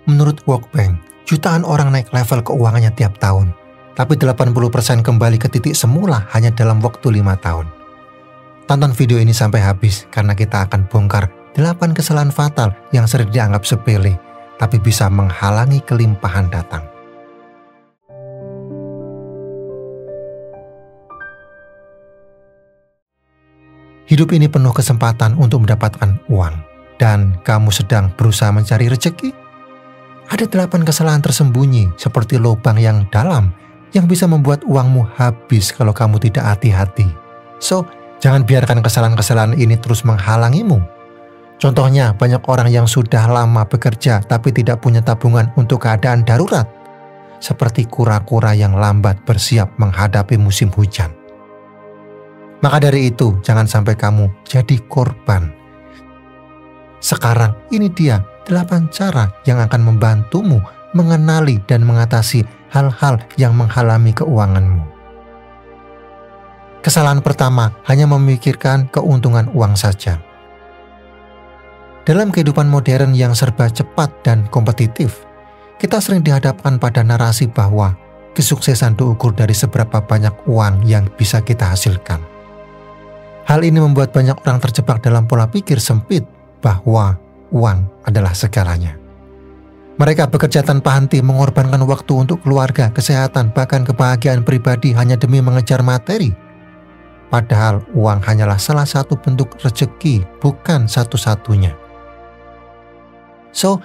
Menurut World Bank, jutaan orang naik level keuangannya tiap tahun, tapi 80% kembali ke titik semula hanya dalam waktu 5 tahun. Tonton video ini sampai habis karena kita akan bongkar 8 kesalahan fatal yang sering dianggap sepele, tapi bisa menghalangi kelimpahan datang. Hidup ini penuh kesempatan untuk mendapatkan uang, dan kamu sedang berusaha mencari rezeki. Ada 8 kesalahan tersembunyi seperti lubang yang dalam yang bisa membuat uangmu habis kalau kamu tidak hati-hati. So, jangan biarkan kesalahan-kesalahan ini terus menghalangimu. Contohnya, banyak orang yang sudah lama bekerja tapi tidak punya tabungan untuk keadaan darurat, seperti kura-kura yang lambat bersiap menghadapi musim hujan. Maka dari itu, jangan sampai kamu jadi korban. Sekarang, ini dia 8 cara yang akan membantumu mengenali dan mengatasi hal-hal yang menghalangi keuanganmu. Kesalahan pertama, hanya memikirkan keuntungan uang saja. Dalam kehidupan modern yang serba cepat dan kompetitif, kita sering dihadapkan pada narasi bahwa kesuksesan diukur dari seberapa banyak uang yang bisa kita hasilkan. Hal ini membuat banyak orang terjebak dalam pola pikir sempit bahwa uang adalah segalanya. Mereka bekerja tanpa henti, mengorbankan waktu untuk keluarga, kesehatan, bahkan kebahagiaan pribadi hanya demi mengejar materi. Padahal uang hanyalah salah satu bentuk rezeki, bukan satu-satunya. So,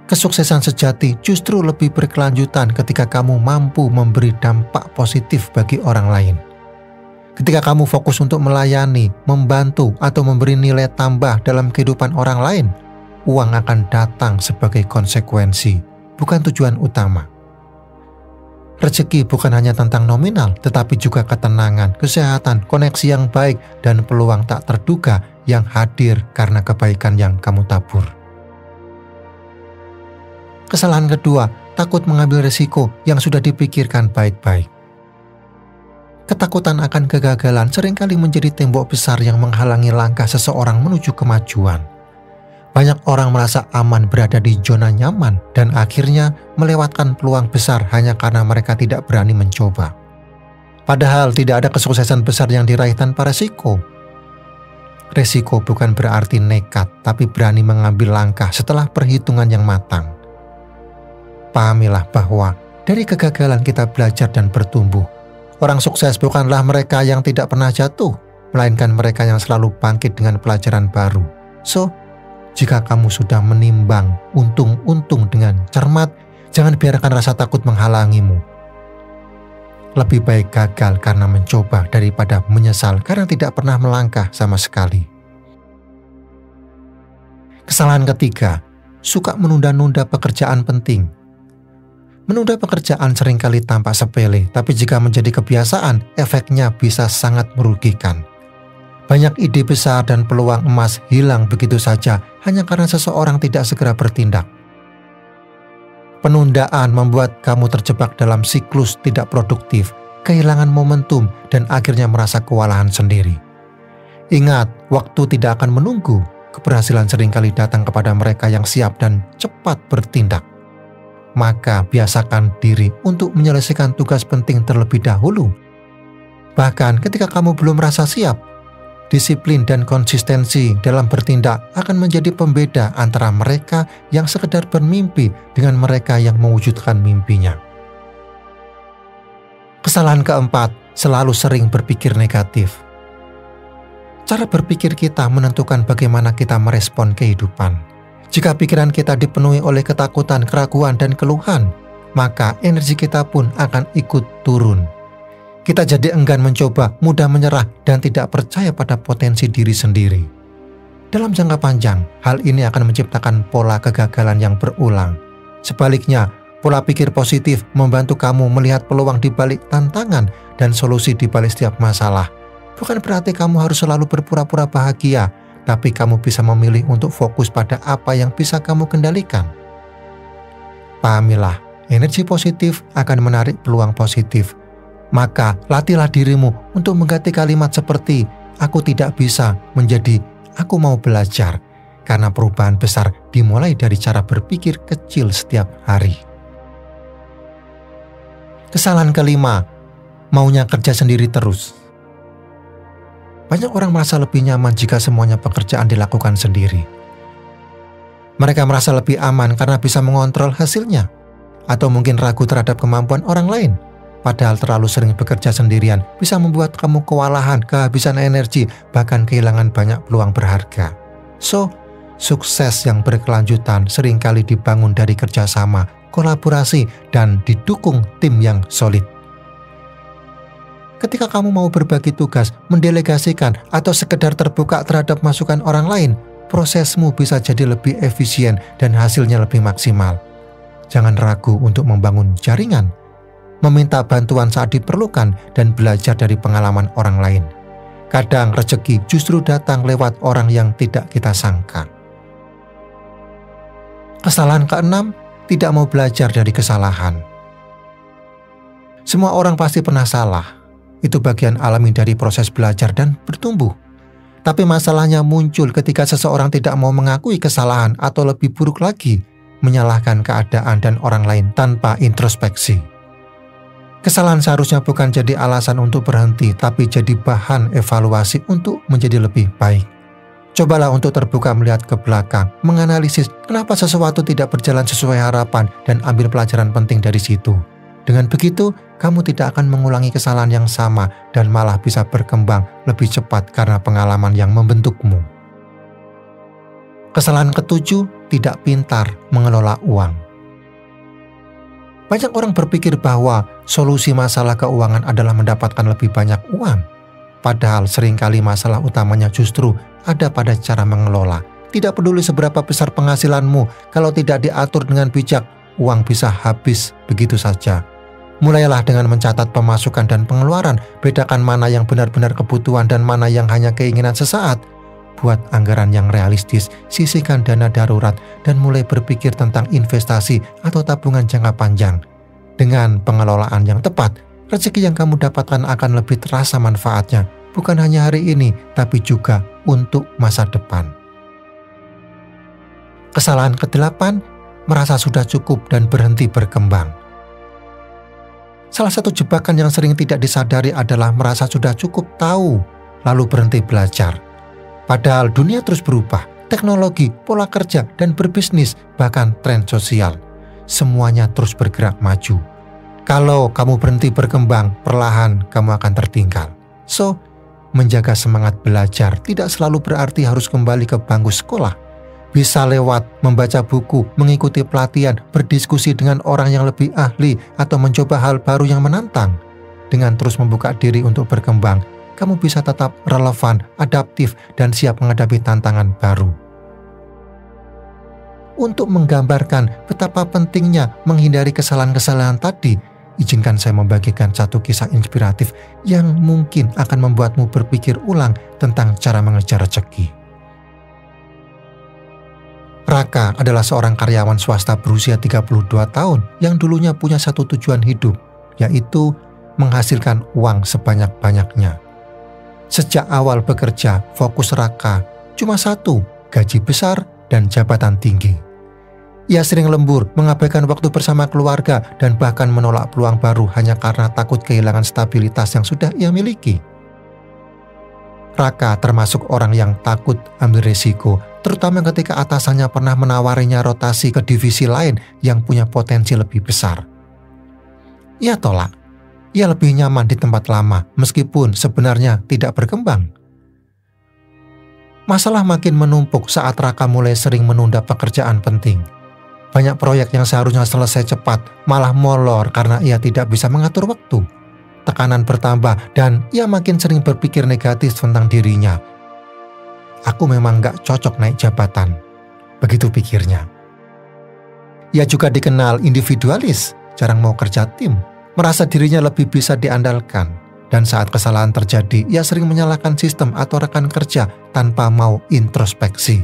kesuksesan sejati justru lebih berkelanjutan ketika kamu mampu memberi dampak positif bagi orang lain. Ketika kamu fokus untuk melayani, membantu, atau memberi nilai tambah dalam kehidupan orang lain, uang akan datang sebagai konsekuensi, bukan tujuan utama. Rezeki bukan hanya tentang nominal, tetapi juga ketenangan, kesehatan, koneksi yang baik, dan peluang tak terduga yang hadir karena kebaikan yang kamu tabur. Kesalahan kedua, takut mengambil risiko yang sudah dipikirkan baik-baik. Ketakutan akan kegagalan seringkali menjadi tembok besar yang menghalangi langkah seseorang menuju kemajuan. Banyak orang merasa aman berada di zona nyaman dan akhirnya melewatkan peluang besar hanya karena mereka tidak berani mencoba. Padahal tidak ada kesuksesan besar yang diraih tanpa resiko. Resiko bukan berarti nekat, tapi berani mengambil langkah setelah perhitungan yang matang. Pahamilah bahwa dari kegagalan kita belajar dan bertumbuh. Orang sukses bukanlah mereka yang tidak pernah jatuh, melainkan mereka yang selalu bangkit dengan pelajaran baru. So, jika kamu sudah menimbang untung-untung dengan cermat, jangan biarkan rasa takut menghalangimu. Lebih baik gagal karena mencoba daripada menyesal karena tidak pernah melangkah sama sekali. Kesalahan ketiga, suka menunda-nunda pekerjaan penting. Menunda pekerjaan seringkali tampak sepele, tapi jika menjadi kebiasaan, efeknya bisa sangat merugikan. Banyak ide besar dan peluang emas hilang begitu saja hanya karena seseorang tidak segera bertindak. Penundaan membuat kamu terjebak dalam siklus tidak produktif, kehilangan momentum, dan akhirnya merasa kewalahan sendiri. Ingat, waktu tidak akan menunggu. Keberhasilan seringkali datang kepada mereka yang siap dan cepat bertindak. Maka biasakan diri untuk menyelesaikan tugas penting terlebih dahulu. Bahkan ketika kamu belum merasa siap, disiplin dan konsistensi dalam bertindak akan menjadi pembeda antara mereka yang sekedar bermimpi dengan mereka yang mewujudkan mimpinya. Kesalahan keempat, selalu sering berpikir negatif. Cara berpikir kita menentukan bagaimana kita merespon kehidupan. Jika pikiran kita dipenuhi oleh ketakutan, keraguan, dan keluhan, maka energi kita pun akan ikut turun. Kita jadi enggan mencoba, mudah menyerah, dan tidak percaya pada potensi diri sendiri. Dalam jangka panjang, hal ini akan menciptakan pola kegagalan yang berulang. Sebaliknya, pola pikir positif membantu kamu melihat peluang di balik tantangan dan solusi di balik setiap masalah. Bukan berarti kamu harus selalu berpura-pura bahagia, tapi kamu bisa memilih untuk fokus pada apa yang bisa kamu kendalikan. Pahamilah, energi positif akan menarik peluang positif. Maka, latihlah dirimu untuk mengganti kalimat seperti, aku tidak bisa, menjadi, aku mau belajar. karena perubahan besar dimulai dari cara berpikir kecil setiap hari. Kesalahan kelima, maunya kerja sendiri terus. Banyak orang merasa lebih nyaman jika semuanya pekerjaan dilakukan sendiri. Mereka merasa lebih aman karena bisa mengontrol hasilnya, atau mungkin ragu terhadap kemampuan orang lain. Padahal terlalu sering bekerja sendirian bisa membuat kamu kewalahan, kehabisan energi, bahkan kehilangan banyak peluang berharga. So, sukses yang berkelanjutan seringkali dibangun dari kerjasama, kolaborasi, dan didukung tim yang solid. Ketika kamu mau berbagi tugas, mendelegasikan, atau sekedar terbuka terhadap masukan orang lain, prosesmu bisa jadi lebih efisien dan hasilnya lebih maksimal. Jangan ragu untuk membangun jaringan, meminta bantuan saat diperlukan, dan belajar dari pengalaman orang lain. Kadang rezeki justru datang lewat orang yang tidak kita sangka. Kesalahan keenam, tidak mau belajar dari kesalahan. Semua orang pasti pernah salah. Itu bagian alami dari proses belajar dan bertumbuh. Tapi masalahnya muncul ketika seseorang tidak mau mengakui kesalahan atau lebih buruk lagi, menyalahkan keadaan dan orang lain tanpa introspeksi. Kesalahan seharusnya bukan jadi alasan untuk berhenti, tapi jadi bahan evaluasi untuk menjadi lebih baik. Cobalah untuk terbuka melihat ke belakang, menganalisis kenapa sesuatu tidak berjalan sesuai harapan, dan ambil pelajaran penting dari situ. Dengan begitu, kamu tidak akan mengulangi kesalahan yang sama dan malah bisa berkembang lebih cepat karena pengalaman yang membentukmu. Kesalahan ketujuh, tidak pintar mengelola uang. Banyak orang berpikir bahwa solusi masalah keuangan adalah mendapatkan lebih banyak uang. Padahal seringkali masalah utamanya justru ada pada cara mengelola. Tidak peduli seberapa besar penghasilanmu, kalau tidak diatur dengan bijak, uang bisa habis begitu saja. Mulailah dengan mencatat pemasukan dan pengeluaran, bedakan mana yang benar-benar kebutuhan dan mana yang hanya keinginan sesaat. Buat anggaran yang realistis, sisihkan dana darurat, dan mulai berpikir tentang investasi atau tabungan jangka panjang. Dengan pengelolaan yang tepat, rezeki yang kamu dapatkan akan lebih terasa manfaatnya, bukan hanya hari ini, tapi juga untuk masa depan. Kesalahan ke-8, merasa sudah cukup dan berhenti berkembang. Salah satu jebakan yang sering tidak disadari adalah merasa sudah cukup tahu, lalu berhenti belajar. Padahal dunia terus berubah, teknologi, pola kerja, dan berbisnis, bahkan tren sosial. Semuanya terus bergerak maju. Kalau kamu berhenti berkembang, perlahan kamu akan tertinggal. So, menjaga semangat belajar tidak selalu berarti harus kembali ke bangku sekolah. Bisa lewat membaca buku, mengikuti pelatihan, berdiskusi dengan orang yang lebih ahli, atau mencoba hal baru yang menantang. Dengan terus membuka diri untuk berkembang, kamu bisa tetap relevan, adaptif, dan siap menghadapi tantangan baru. Untuk menggambarkan betapa pentingnya menghindari kesalahan-kesalahan tadi, izinkan saya membagikan satu kisah inspiratif yang mungkin akan membuatmu berpikir ulang tentang cara mengejar rezeki. Raka adalah seorang karyawan swasta berusia 32 tahun yang dulunya punya satu tujuan hidup, yaitu menghasilkan uang sebanyak-banyaknya. Sejak awal bekerja, fokus Raka cuma satu, gaji besar dan jabatan tinggi. Ia sering lembur, mengabaikan waktu bersama keluarga, dan bahkan menolak peluang baru hanya karena takut kehilangan stabilitas yang sudah ia miliki. Raka termasuk orang yang takut ambil risiko, terutama ketika atasannya pernah menawarinya rotasi ke divisi lain yang punya potensi lebih besar. Ia tolak. Ia lebih nyaman di tempat lama, meskipun sebenarnya tidak berkembang. Masalah makin menumpuk saat Raka mulai sering menunda pekerjaan penting. Banyak proyek yang seharusnya selesai cepat, malah molor karena ia tidak bisa mengatur waktu. Tekanan bertambah dan ia makin sering berpikir negatif tentang dirinya. Aku memang gak cocok naik jabatan, begitu pikirnya. Ia juga dikenal individualis, jarang mau kerja tim. Merasa dirinya lebih bisa diandalkan, dan saat kesalahan terjadi, ia sering menyalahkan sistem atau rekan kerja tanpa mau introspeksi.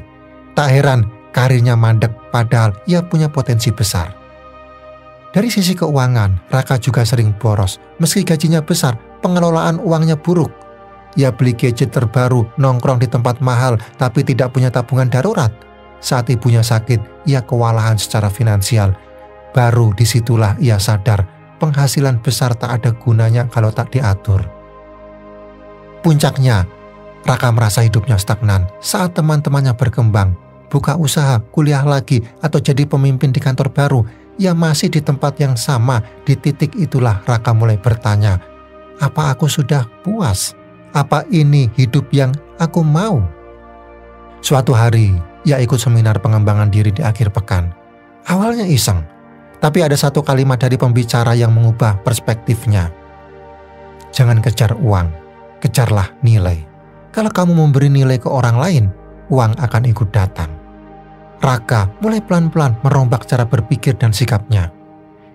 Tak heran, karirnya mandek padahal ia punya potensi besar. Dari sisi keuangan, Raka juga sering boros. Meski gajinya besar, pengelolaan uangnya buruk. Ia beli gadget terbaru, nongkrong di tempat mahal, tapi tidak punya tabungan darurat. saat ibunya sakit, ia kewalahan secara finansial. Baru disitulah ia sadar penghasilan besar tak ada gunanya kalau tak diatur. Puncaknya, Raka merasa hidupnya stagnan saat teman-temannya berkembang, buka usaha, kuliah lagi, atau jadi pemimpin di kantor baru. Ia masih di tempat yang sama. Di titik itulah Raka mulai bertanya, apa aku sudah puas? Apa ini hidup yang aku mau? Suatu hari, ia ikut seminar pengembangan diri di akhir pekan. Awalnya iseng, tapi ada satu kalimat dari pembicara yang mengubah perspektifnya. Jangan kejar uang, kejarlah nilai. Kalau kamu memberi nilai ke orang lain, uang akan ikut datang. Raka mulai pelan-pelan merombak cara berpikir dan sikapnya.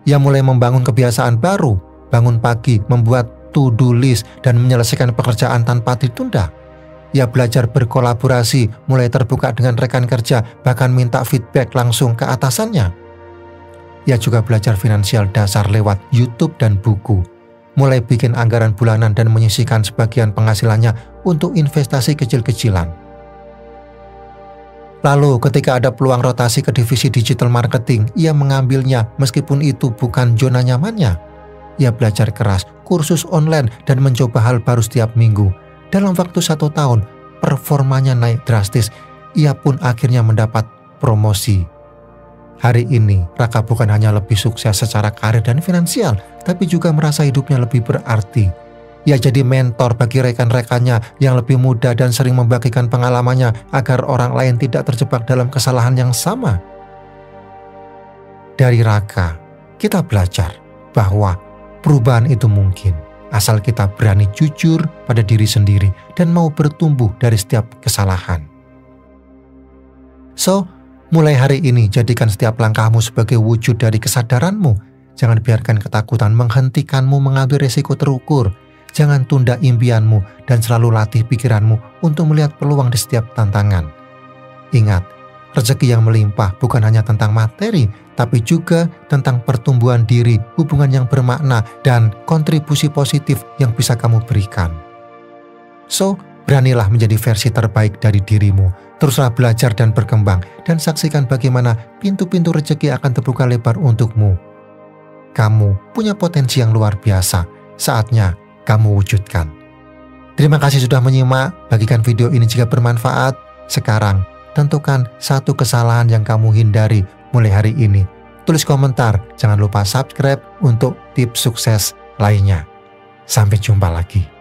Ia mulai membangun kebiasaan baru, bangun pagi, membuat to-do list, dan menyelesaikan pekerjaan tanpa ditunda. Ia belajar berkolaborasi, mulai terbuka dengan rekan kerja, bahkan minta feedback langsung ke atasannya. Ia juga belajar finansial dasar lewat YouTube dan buku, mulai bikin anggaran bulanan dan menyisihkan sebagian penghasilannya untuk investasi kecil-kecilan. Lalu ketika ada peluang rotasi ke divisi digital marketing, ia mengambilnya meskipun itu bukan zona nyamannya. Ia belajar keras, kursus online, dan mencoba hal baru setiap minggu. Dalam waktu 1 tahun, performanya naik drastis. Ia pun akhirnya mendapat promosi. Hari ini, Raka bukan hanya lebih sukses secara karir dan finansial, tapi juga merasa hidupnya lebih berarti. Ia jadi mentor bagi rekan-rekannya yang lebih muda dan sering membagikan pengalamannya agar orang lain tidak terjebak dalam kesalahan yang sama. Dari Raka, kita belajar bahwa perubahan itu mungkin, asal kita berani jujur pada diri sendiri dan mau bertumbuh dari setiap kesalahan. So, mulai hari ini jadikan setiap langkahmu sebagai wujud dari kesadaranmu. Jangan biarkan ketakutan menghentikanmu mengambil resiko terukur. Jangan tunda impianmu dan selalu latih pikiranmu untuk melihat peluang di setiap tantangan. Ingat, rezeki yang melimpah bukan hanya tentang materi, tapi juga tentang pertumbuhan diri, hubungan yang bermakna, dan kontribusi positif yang bisa kamu berikan. So, beranilah menjadi versi terbaik dari dirimu. Teruslah belajar dan berkembang, dan saksikan bagaimana pintu-pintu rezeki akan terbuka lebar untukmu. Kamu punya potensi yang luar biasa. Saatnya kamu wujudkan. Terima kasih sudah menyimak. Bagikan video ini jika bermanfaat. Sekarang, tentukan satu kesalahan yang kamu hindari mulai hari ini. Tulis komentar. Jangan lupa subscribe untuk tips sukses lainnya. Sampai jumpa lagi.